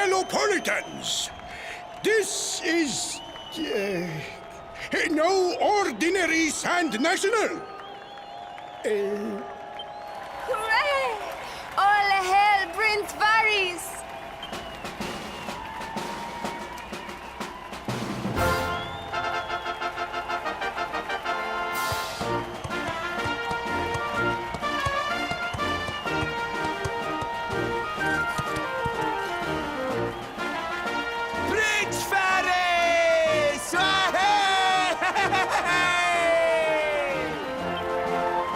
fellow Puritans. This is no ordinary Sand National. Hooray! All hail Prince Varys! Prince Varys!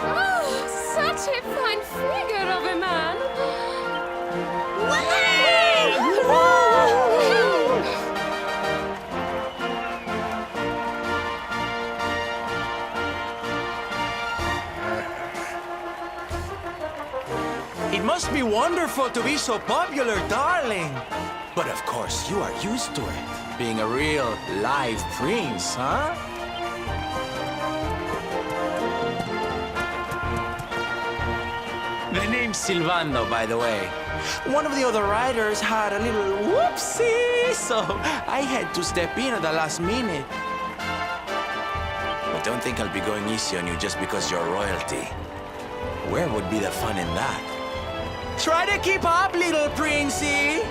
Oh, such a fine figure of a man! It must be wonderful to be so popular, darling. But of course, you are used to it. Being a real live prince, huh? The name's Silvano, by the way. One of the other riders had a little whoopsie, so I had to step in at the last minute. But don't think I'll be going easy on you just because you're royalty. Where would be the fun in that? Try to keep up, little princey!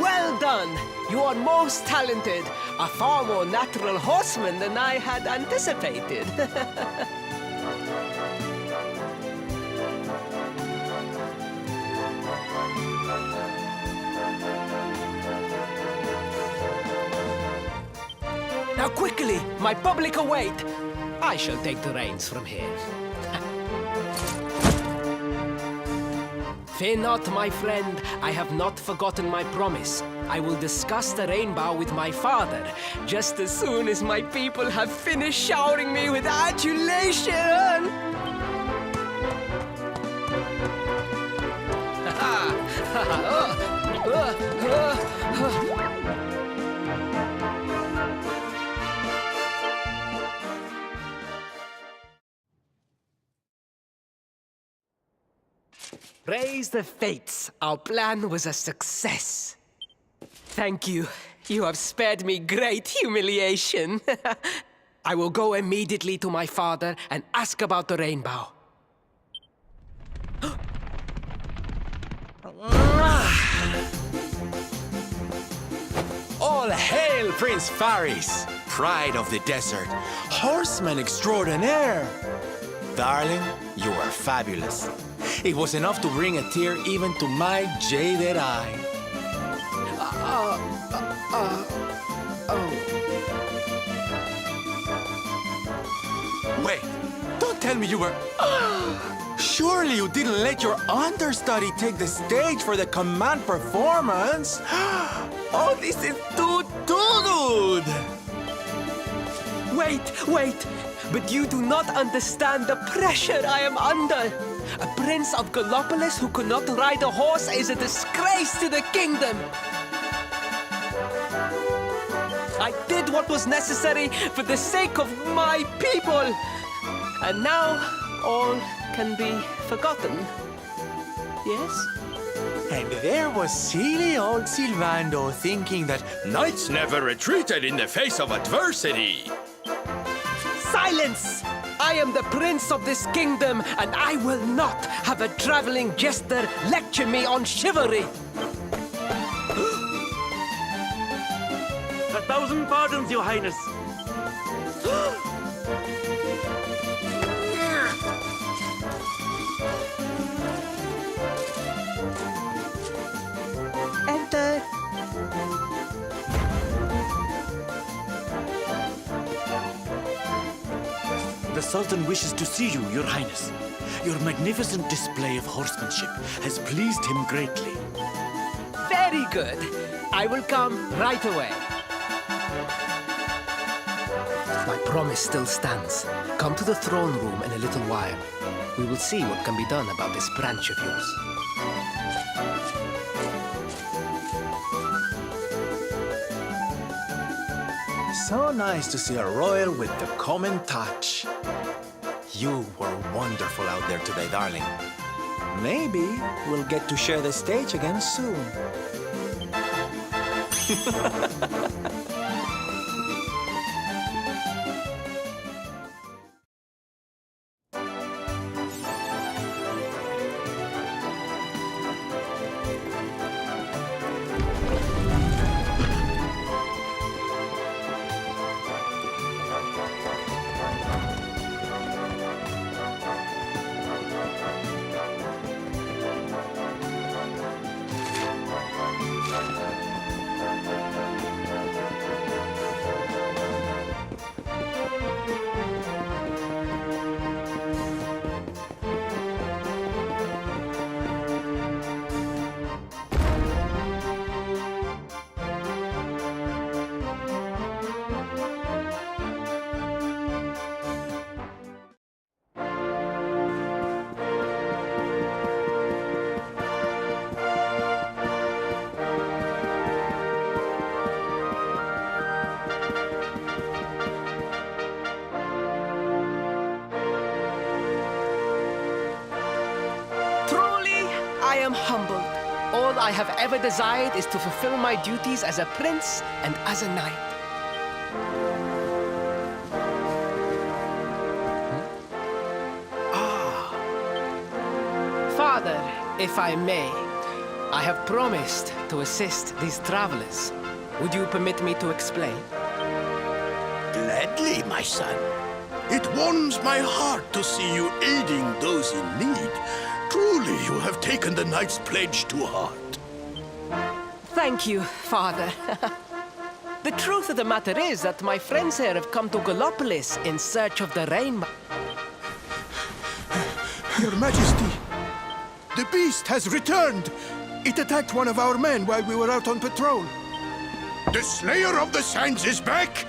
Well done! You are most talented. A far more natural horseman than I had anticipated. Now quickly, my public await. I shall take the reins from here. Fear not, my friend. I have not forgotten my promise. I will discuss the rainbow with my father, just as soon as my people have finished showering me with adulation. Praise the fates. Our plan was a success. Thank you. You have spared me great humiliation. I will go immediately to my father and ask about the rainbow. All hail Prince Faris, pride of the desert, horseman extraordinaire. Darling, you are fabulous. It was enough to bring a tear even to my jaded eye. Wait, don't tell me you were... Surely you didn't let your understudy take the stage for the command performance? Oh, this is too good! Wait! But you do not understand the pressure I am under. A prince of Gallopolis who could not ride a horse is a disgrace to the kingdom. I did what was necessary for the sake of my people. And now all can be forgotten. Yes? And there was silly old Silvando thinking that knights never retreated in the face of adversity. Silence! I am the prince of this kingdom, and I will not have a traveling jester lecture me on chivalry. 1,000 pardons, Your Highness. Enter. The Sultan wishes to see you, Your Highness. Your magnificent display of horsemanship has pleased him greatly. Very good. I will come right away. My promise still stands. Come to the throne room in a little while. We will see what can be done about this branch of yours. So nice to see a royal with the common touch. You were wonderful out there today, darling. Maybe we'll get to share the stage again soon. I am humbled. All I have ever desired is to fulfill my duties as a prince and as a knight. Father, if I may, I have promised to assist these travelers. Would you permit me to explain? Gladly, my son. It warms my heart to see you aiding those in need. Truly, you have taken the knight's pledge to heart. Thank you, Father. The truth of the matter is that my friends here have come to Gallopolis in search of the rainbow. Your Majesty, the beast has returned. It attacked one of our men while we were out on patrol. The Slayer of the Sands is back?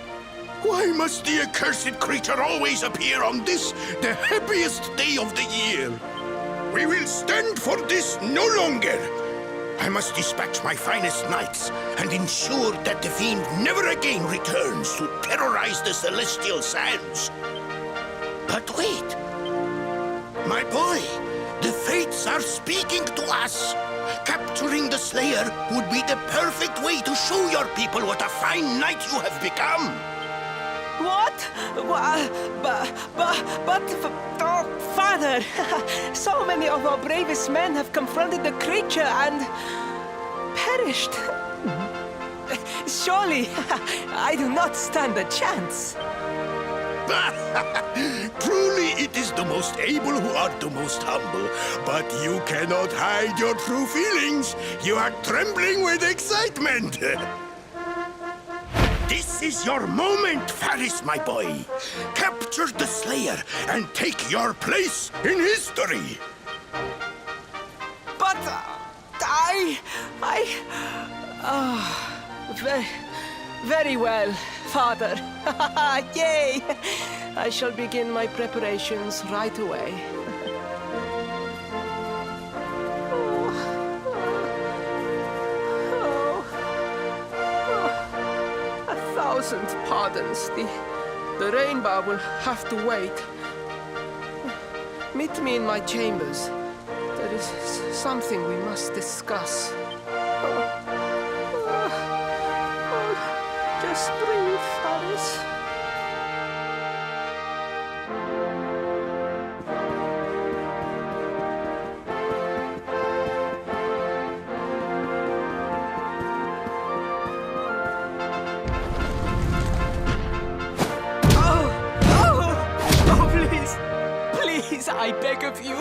Why must the accursed creature always appear on this, the happiest day of the year? We will stand for this no longer. I must dispatch my finest knights and ensure that the fiend never again returns to terrorize the celestial sands. But wait! My boy, The fates are speaking to us. Capturing the Slayer would be the perfect way to show your people what a fine knight you have become. What? Oh, Father! So many of our bravest men have confronted the creature and perished. Surely, I do not stand a chance. Truly, it is the most able who are the most humble. But you cannot hide your true feelings. You are trembling with excitement. This is your moment, Faris, my boy. Capture the Slayer and take your place in history. But very well, Father. Yay! I shall begin my preparations right away. A thousand pardons. The rainbow will have to wait. Meet me in my chambers. There is something we must discuss. Just breathe, Faris. Please, I beg of you,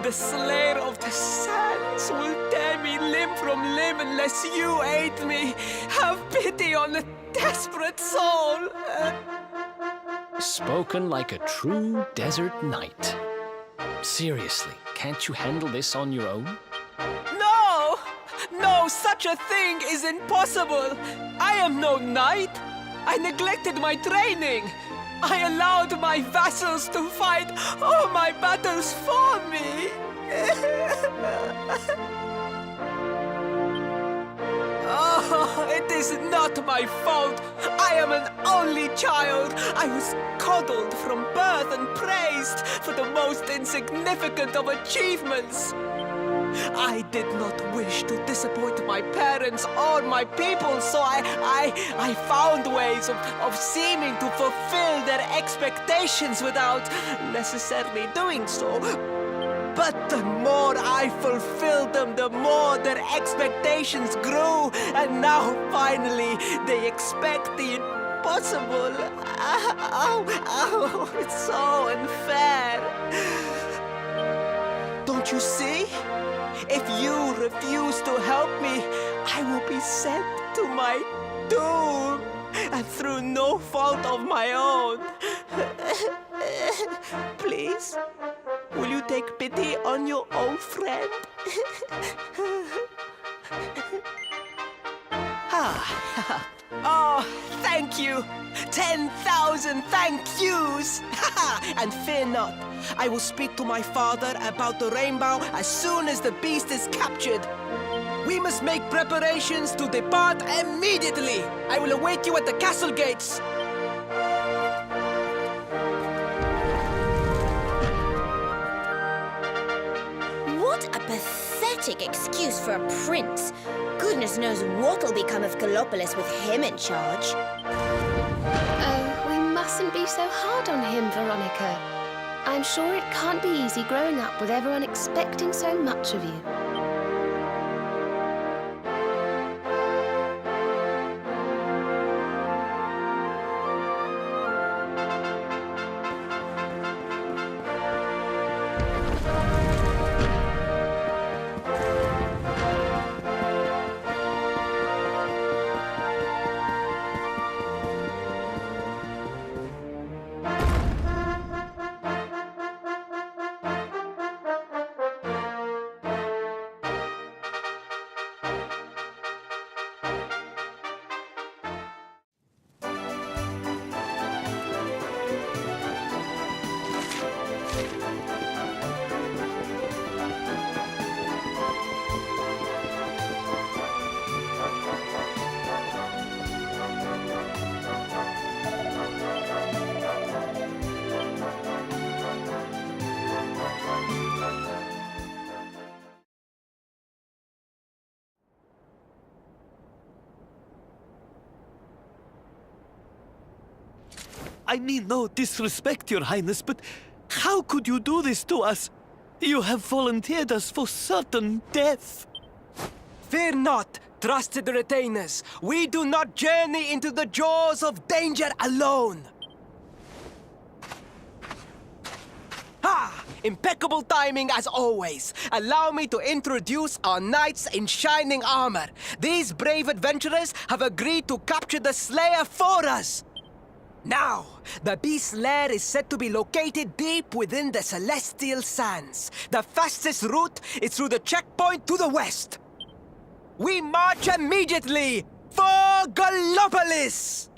the Slayer of the Sands will tear me limb from limb unless you aid me. Have pity on a desperate soul. Spoken like a true desert knight. Seriously, can't you handle this on your own? No, such a thing is impossible. I am no knight. I neglected my training. I allowed my vassals to fight all my battles for me. Oh, it is not my fault. I am an only child. I was coddled from birth and praised for the most insignificant of achievements. I did not wish to disappoint my parents or my people, so I found ways of seeming to fulfill their expectations without necessarily doing so. But the more I fulfilled them, the more their expectations grew, and now finally they expect the impossible. Oh, it's so unfair. Don't you see? If you refuse to help me, I will be sent to my doom, and through no fault of my own. Please, will you take pity on your old friend? Oh, thank you. 10,000 thank yous. And fear not. I will speak to my father about the rainbow as soon as the beast is captured. We must make preparations to depart immediately. I will await you at the castle gates. What a pathetic excuse for a prince. Goodness knows what'll become of Gallopolis with him in charge. Oh, we mustn't be so hard on him, Veronica. I'm sure it can't be easy growing up with everyone expecting so much of you. I mean no disrespect, Your Highness, but how could you do this to us? You have volunteered us for certain death. Fear not, trusted retainers. We do not journey into the jaws of danger alone. Ha! Impeccable timing as always. Allow me to introduce our knights in shining armor. These brave adventurers have agreed to capture the Slayer for us. Now, the beast's lair is said to be located deep within the Celestial Sands. The fastest route is through the checkpoint to the west. We march immediately for Gallopolis!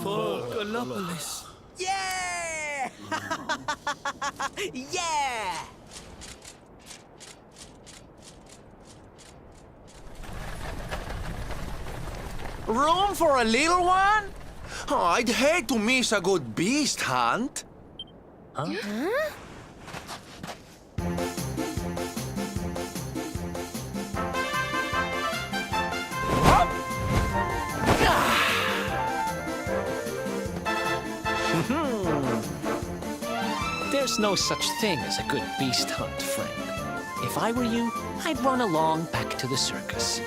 For Gallopolis. Yeah! Yeah! Room for a little one? Oh, I'd hate to miss a good beast hunt. There's no such thing as a good beast hunt, friend. If I were you, I'd run along back to the circus.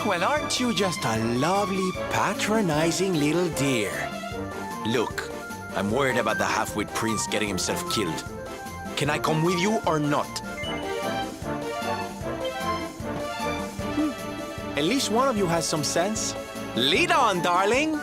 Well, aren't you just a lovely, patronizing little dear? Look, I'm worried about the half-wit prince getting himself killed. Can I come with you or not? At least one of you has some sense. Lead on, darling!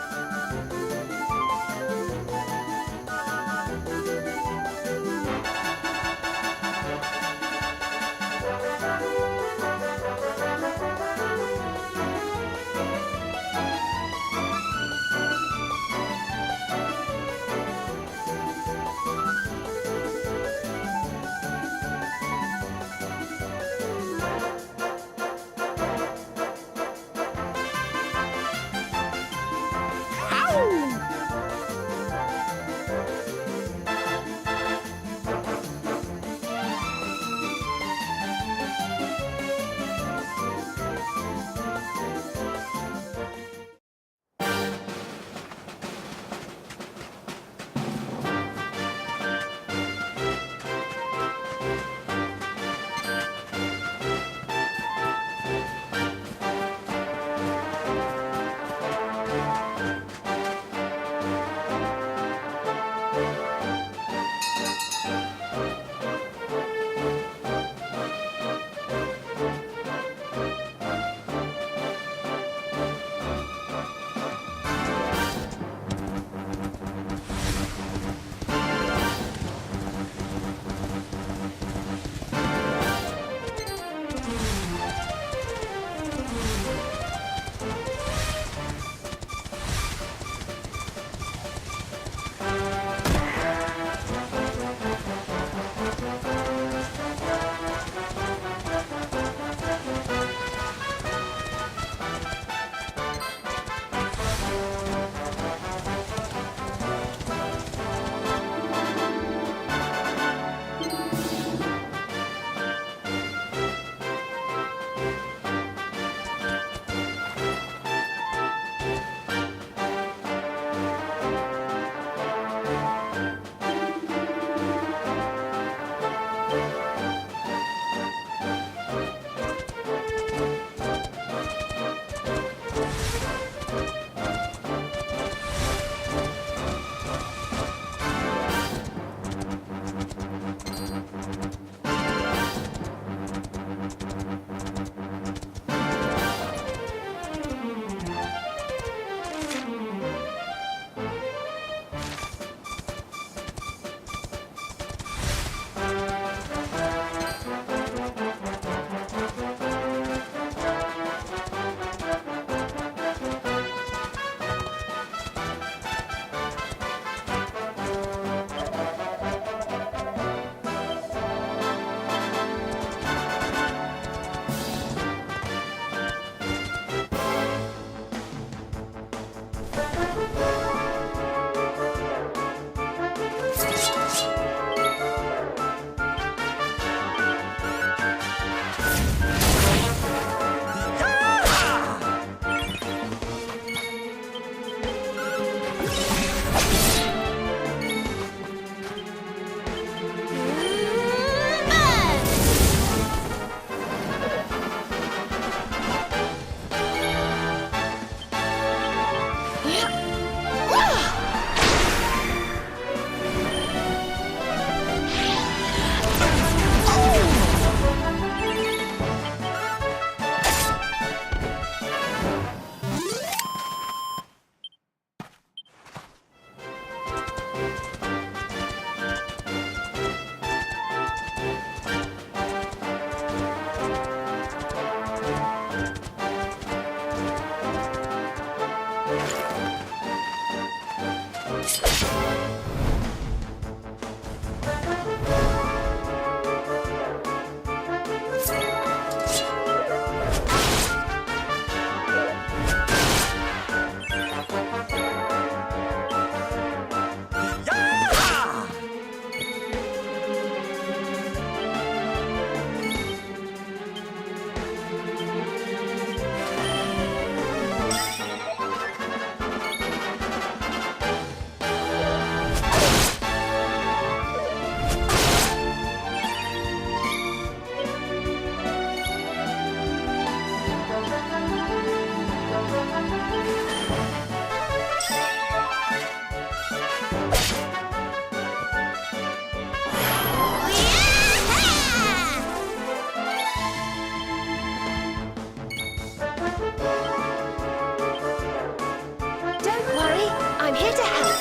Don't worry, I'm here to help.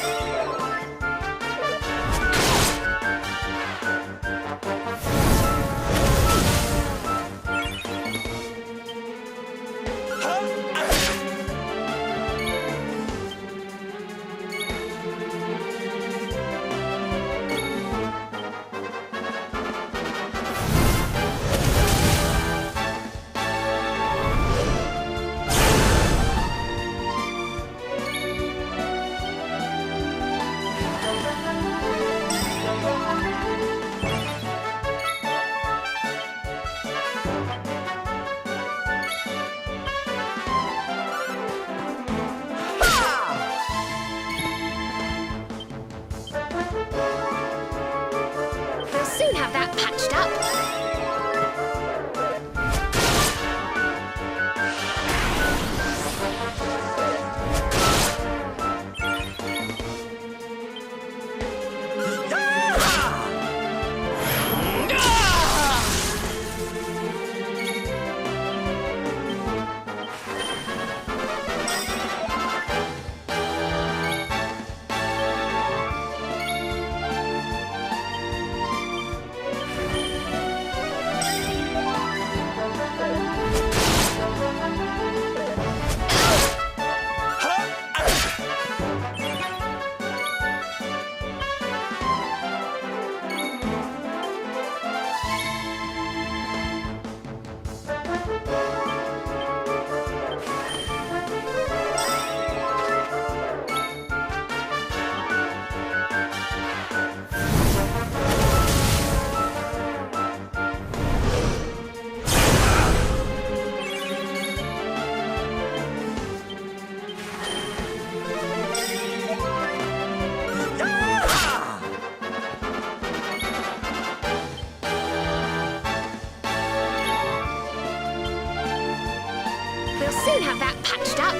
We'll soon have that patched up. We'll soon have that patched up.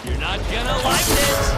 You're not gonna like this!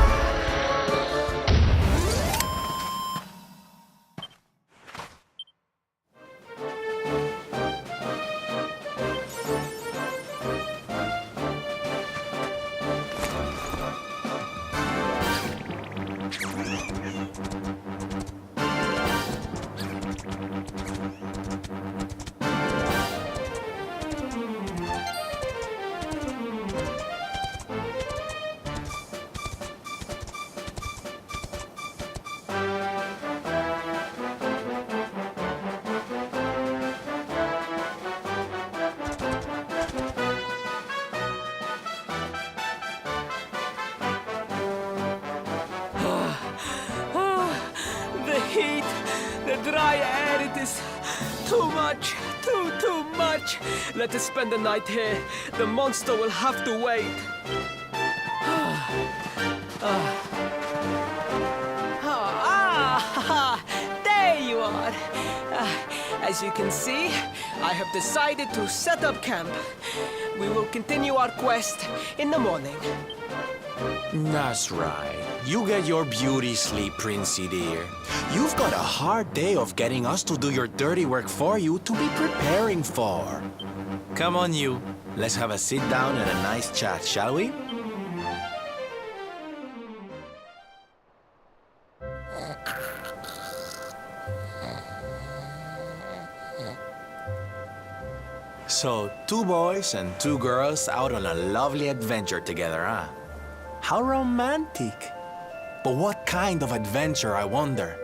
dry air, it is too much. Too much. Let us spend the night here. The monster will have to wait. There you are. As you can see, I have decided to set up camp. We will continue our quest in the morning. That's right. You get your beauty sleep, Princey dear. You've got a hard day of getting us to do your dirty work for you to be preparing for. Come on, you. Let's have a sit down and a nice chat, shall we? So, 2 boys and 2 girls out on a lovely adventure together, huh? How romantic. But what kind of adventure, I wonder?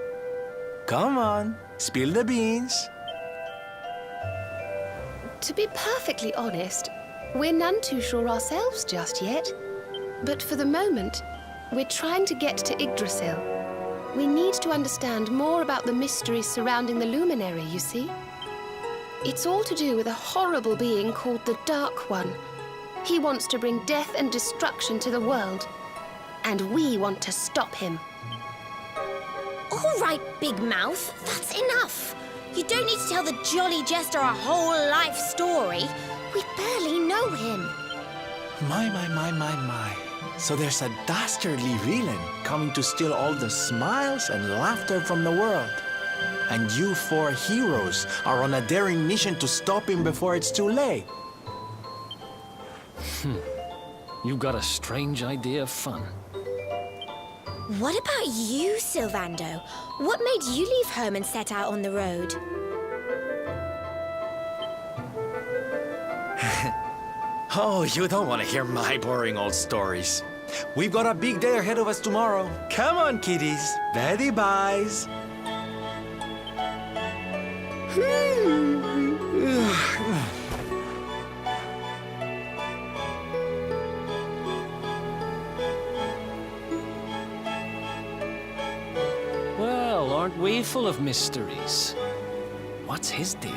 Come on, spill the beans. To be perfectly honest, we're none too sure ourselves just yet. But for the moment, we're trying to get to Yggdrasil. We need to understand more about the mysteries surrounding the luminary, you see. It's all to do with a horrible being called the Dark One. He wants to bring death and destruction to the world. And we want to stop him. All right, Big Mouth, that's enough. You don't need to tell the Jolly Jester a whole life story. We barely know him. My. So there's a dastardly villain coming to steal all the smiles and laughter from the world. And you 4 heroes are on a daring mission to stop him before it's too late. You've got a strange idea of fun. What about you, Sylvando? What made you leave home and set out on the road? Oh, you don't want to hear my boring old stories. We've got a big day ahead of us tomorrow. Come on, kiddies. Betty buys. Well, aren't we full of mysteries? What's his deal?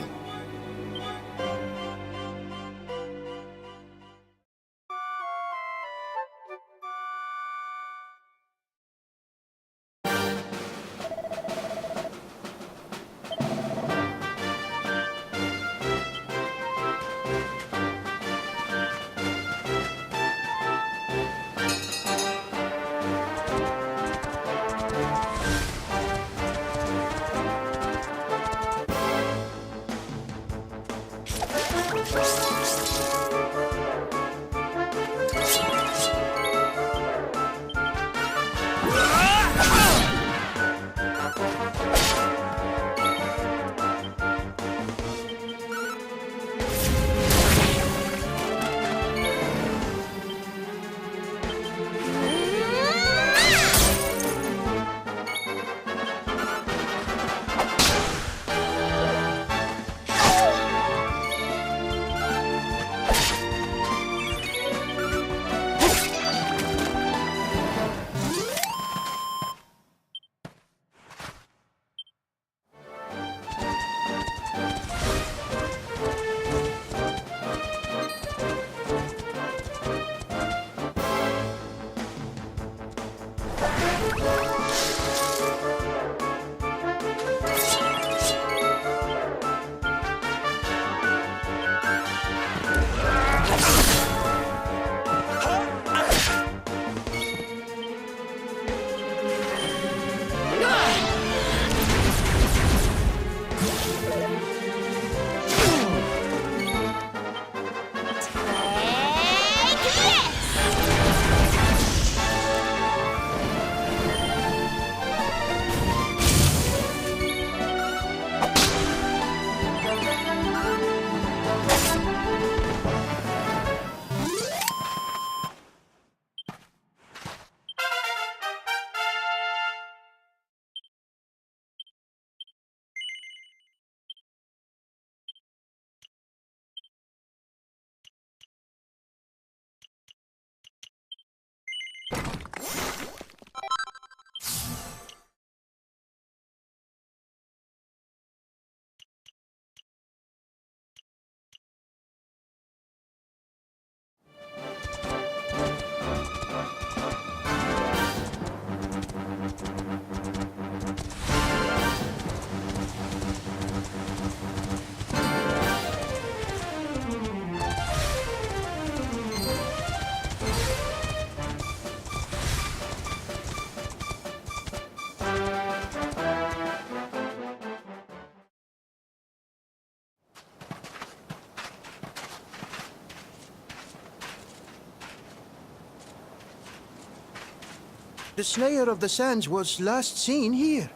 The Slayer of the Sands was last seen here.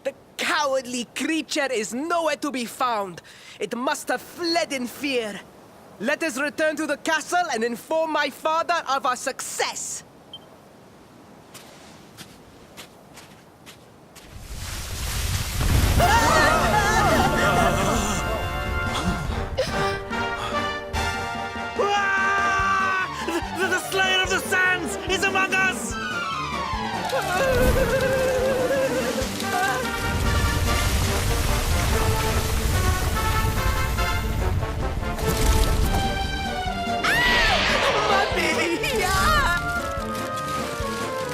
The cowardly creature is nowhere to be found. It must have fled in fear. Let us return to the castle and inform my father of our success. The Slayer of the Sands is among us!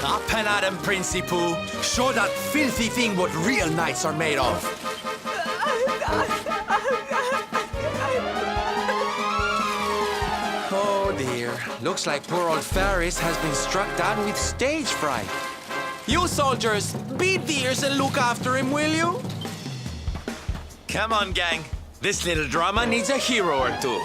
Up and at him, Princey Pooh. Show that filthy thing what real knights are made of. Oh dear. Looks like poor old Faris has been struck down with stage fright. You soldiers, be dears and look after him, will you? Come on, gang. This little drama needs a hero or two.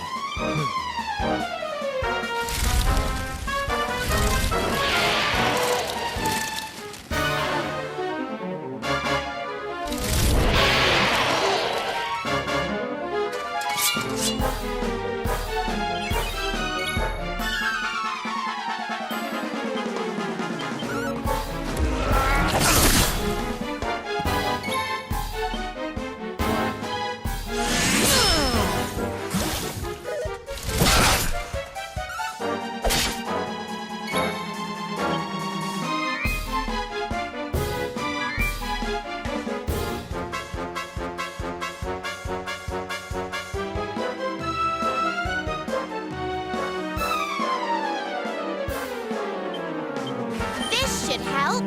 This should help.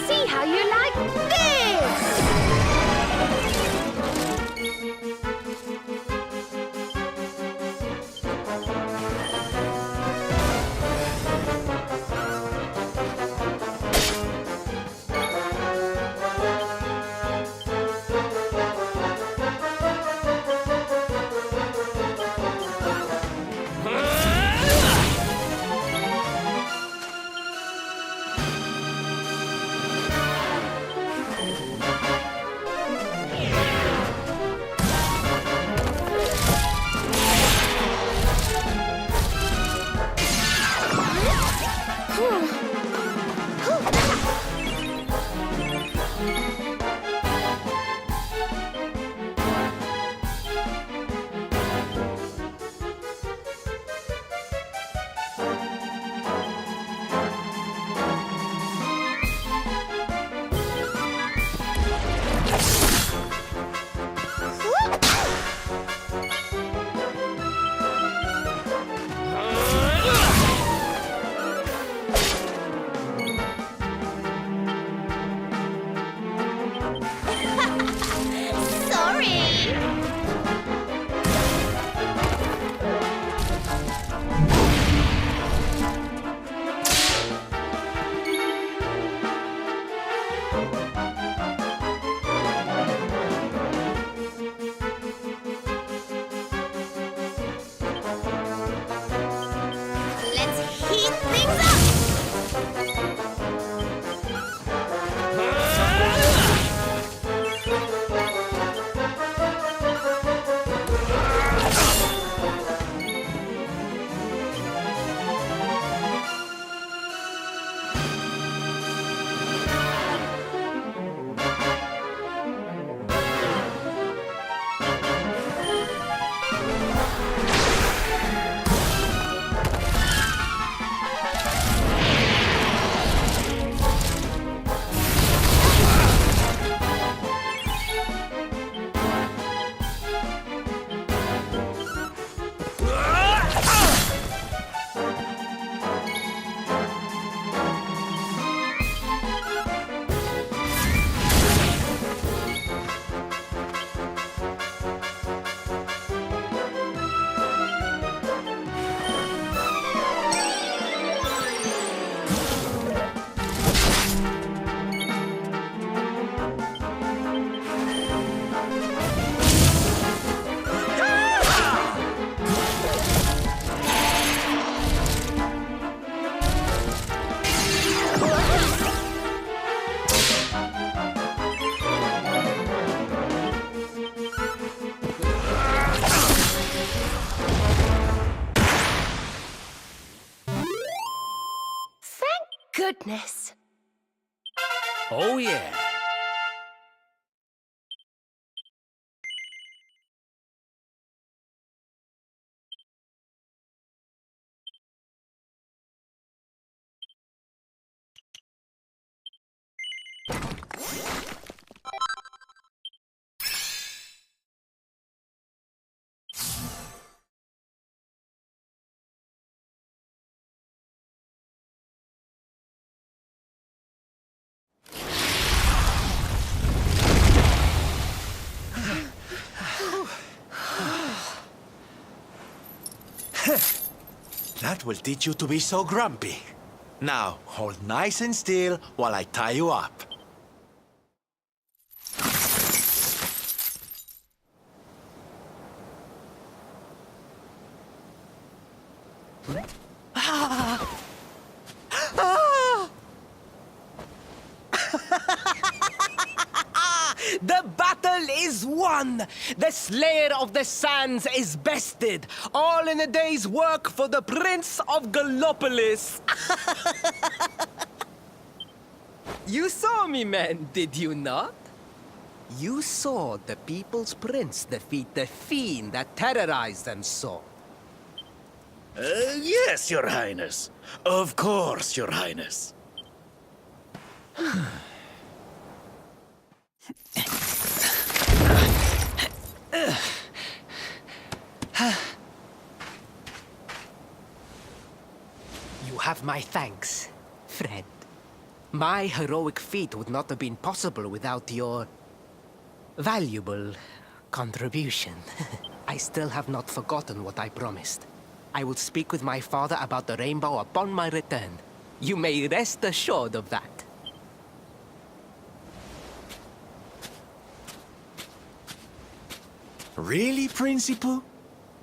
See how you like this! goodness. Oh, yeah. That will teach you to be so grumpy. Now, hold nice and still while I tie you up. The battle is won! The Slayer of the Sands is bested! All in a day's work for the Prince of Gallopolis! You saw me, men, did you not? You saw the People's Prince defeat the fiend that terrorized them so. Yes, Your Highness. Of course, Your Highness. You have my thanks, friend. My heroic feat would not have been possible without your valuable contribution. I still have not forgotten what I promised. I will speak with my father about the rainbow upon my return. You may rest assured of that. Really, Principal?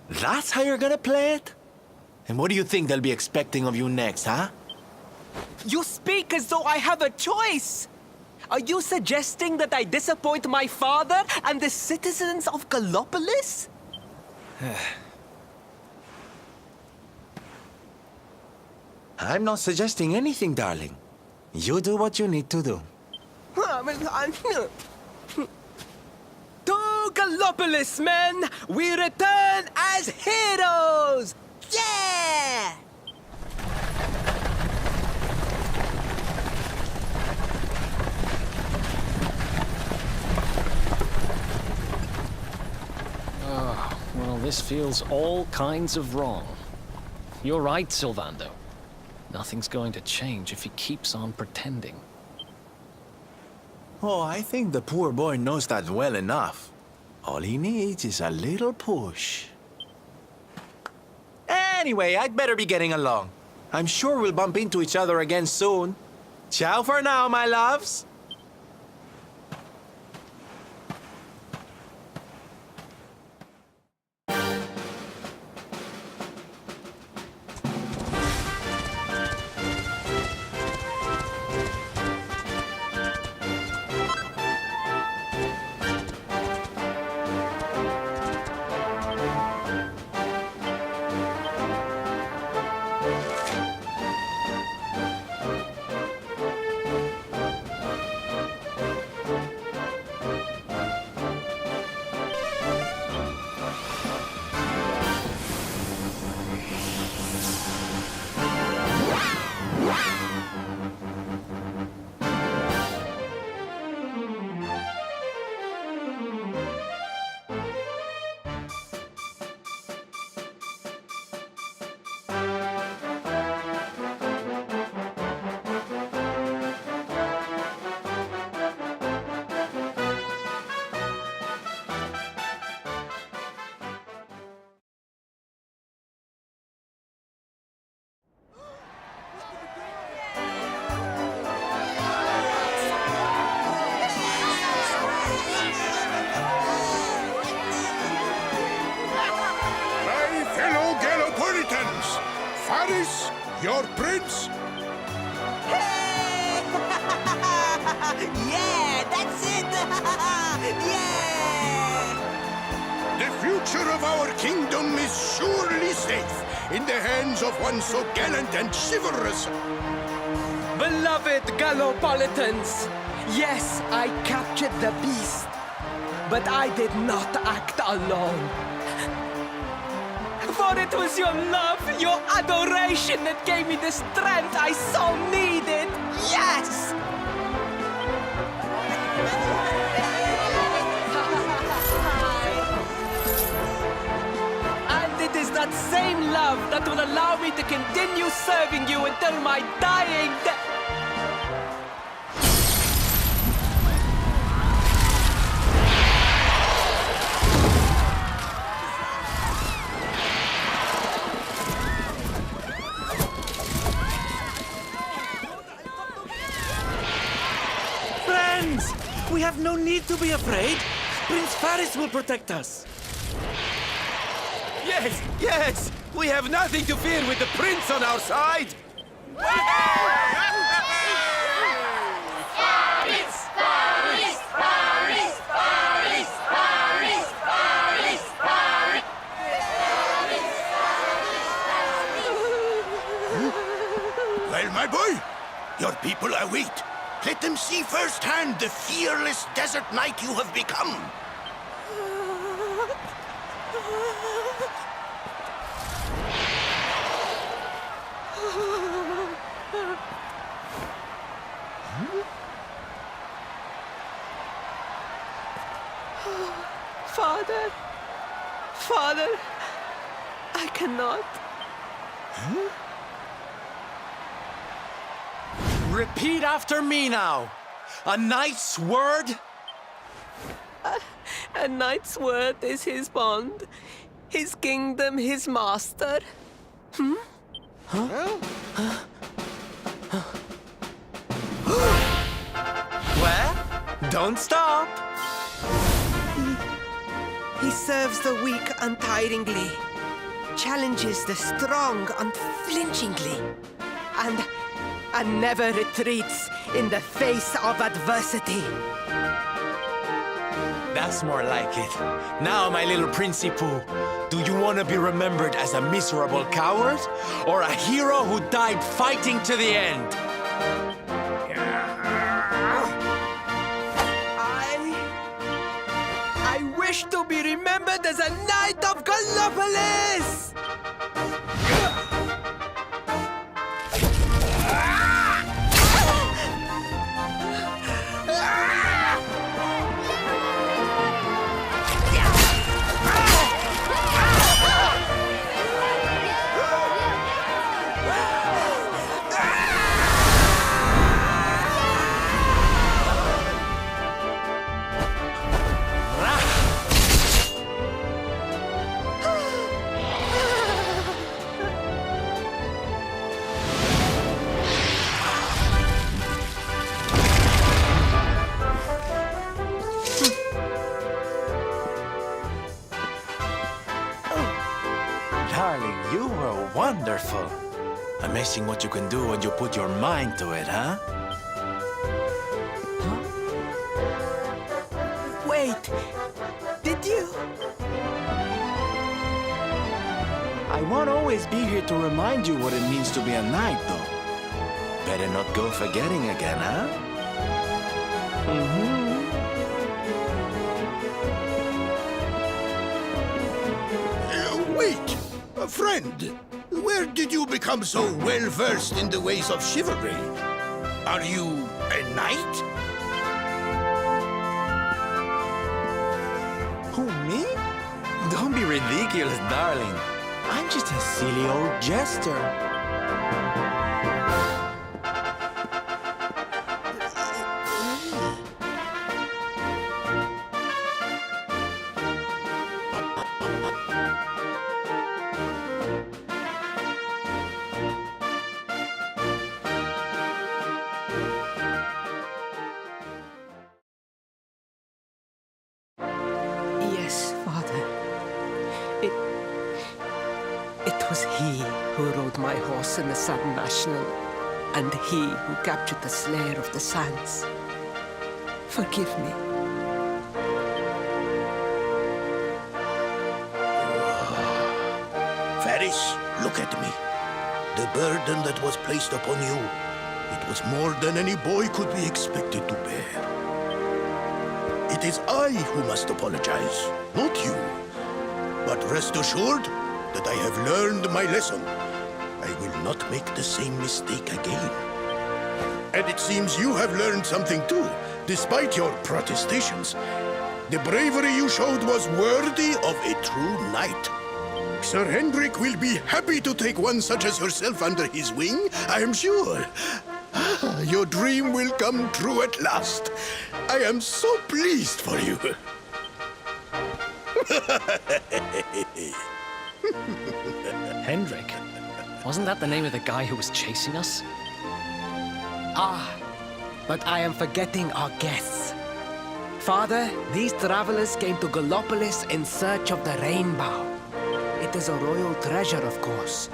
That's how you're gonna play it? And what do you think they'll be expecting of you next, huh? You speak as though I have a choice! Are you suggesting that I disappoint my father and the citizens of Gallopolis? I'm not suggesting anything, darling. You do what you need to do. To Gallopolis, men! We return as heroes! Yeah! Well, this feels all kinds of wrong. You're right, Sylvando. Nothing's going to change if he keeps on pretending. Oh, I think the poor boy knows that well enough. All he needs is a little push. Anyway, I'd better be getting along. I'm sure we'll bump into each other again soon. Ciao for now, my loves. Faris, your prince? Yeah, that's it! Yeah! The future of our kingdom is surely safe in the hands of one so gallant and chivalrous. Beloved Gallopolitans, yes, I captured the beast, but I did not act alone. For it was your love, your adoration that gave me the strength I so needed. Yes! And it is that same love that will allow me to continue serving you until my dying day. Friends! We have no need to be afraid. Prince Faris will protect us. Yes, yes! We have nothing to fear with the prince on our side! Well, my boy, your people await. Let them see firsthand the fearless desert knight you have become. Father, Father, I cannot. Repeat after me now. A knight's word? A knight's word is his bond, his kingdom, his master. Well, don't stop. He serves the weak untiringly, challenges the strong unflinchingly, and never retreats in the face of adversity. That's more like it. Now, my little Princey Pooh, do you want to be remembered as a miserable coward or a hero who died fighting to the end? I wish to be remembered as a knight of Gallopolis! Darling, you were wonderful. Amazing what you can do when you put your mind to it, huh? Wait, did you? I won't always be here to remind you what it means to be a knight, though. Better not go forgetting again, huh? Wait! Friend, where did you become so well-versed in the ways of chivalry? Are you a knight? Who, me? Don't be ridiculous, darling. I'm just a silly old jester. Yes, Father. It was he who rode my horse in the Sun National, and he who captured the Slayer of the Sands. Forgive me. Faris, look at me. The burden that was placed upon you It was more than any boy could be expected to bear. It is I who must apologize, not you. But rest assured that I have learned my lesson. I will not make the same mistake again. And it seems you have learned something too, despite your protestations. The bravery you showed was worthy of a true knight. Sir Hendrik will be happy to take one such as yourself under his wing, I am sure. Your dream will come true at last. I am so pleased for you. Hendrik? Wasn't that the name of the guy who was chasing us? Ah, but I am forgetting our guests. Father, these travelers came to Gallopolis in search of the rainbow. It is a royal treasure, of course.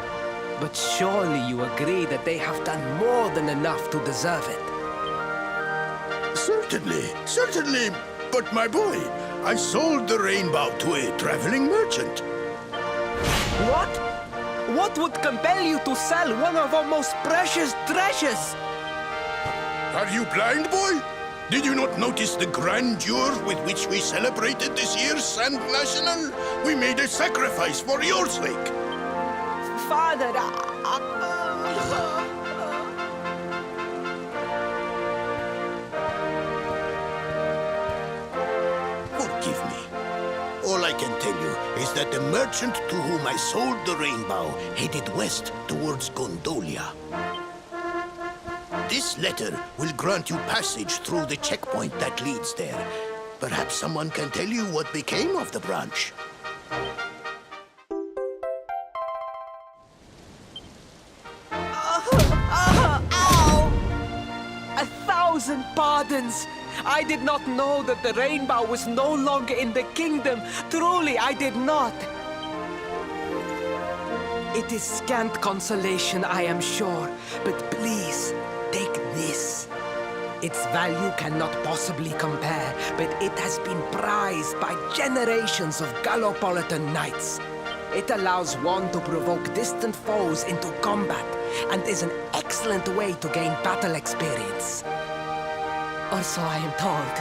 But surely you agree that they have done more than enough to deserve it. Certainly. But my boy, I sold the rainbow to a traveling merchant. What? What would compel you to sell one of our most precious treasures? Are you blind, boy? Did you not notice the grandeur with which we celebrated this year's Sand National? We made a sacrifice for your sake. Father, Forgive me. All I can tell you is that the merchant to whom I sold the rainbow headed west towards Gondolia. This letter will grant you passage through the checkpoint that leads there. Perhaps someone can tell you what became of the branch. Ow! 1,000 pardons! I did not know that the rainbow was no longer in the kingdom. Truly, I did not. It is scant consolation, I am sure. But please, take this. Its value cannot possibly compare, but it has been prized by generations of Gallopolitan knights. It allows one to provoke distant foes into combat, and is an excellent way to gain battle experience. Or so I am told.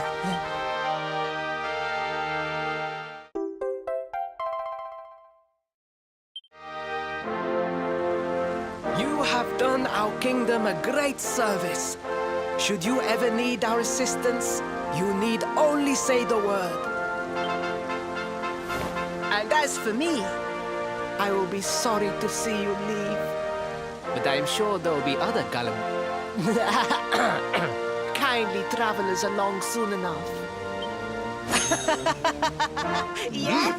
You have done our kingdom a great service. Should you ever need our assistance, you need only say the word. And as for me, I will be sorry to see you leave. But I am sure there will be other kindly travelers along soon enough. Yeah.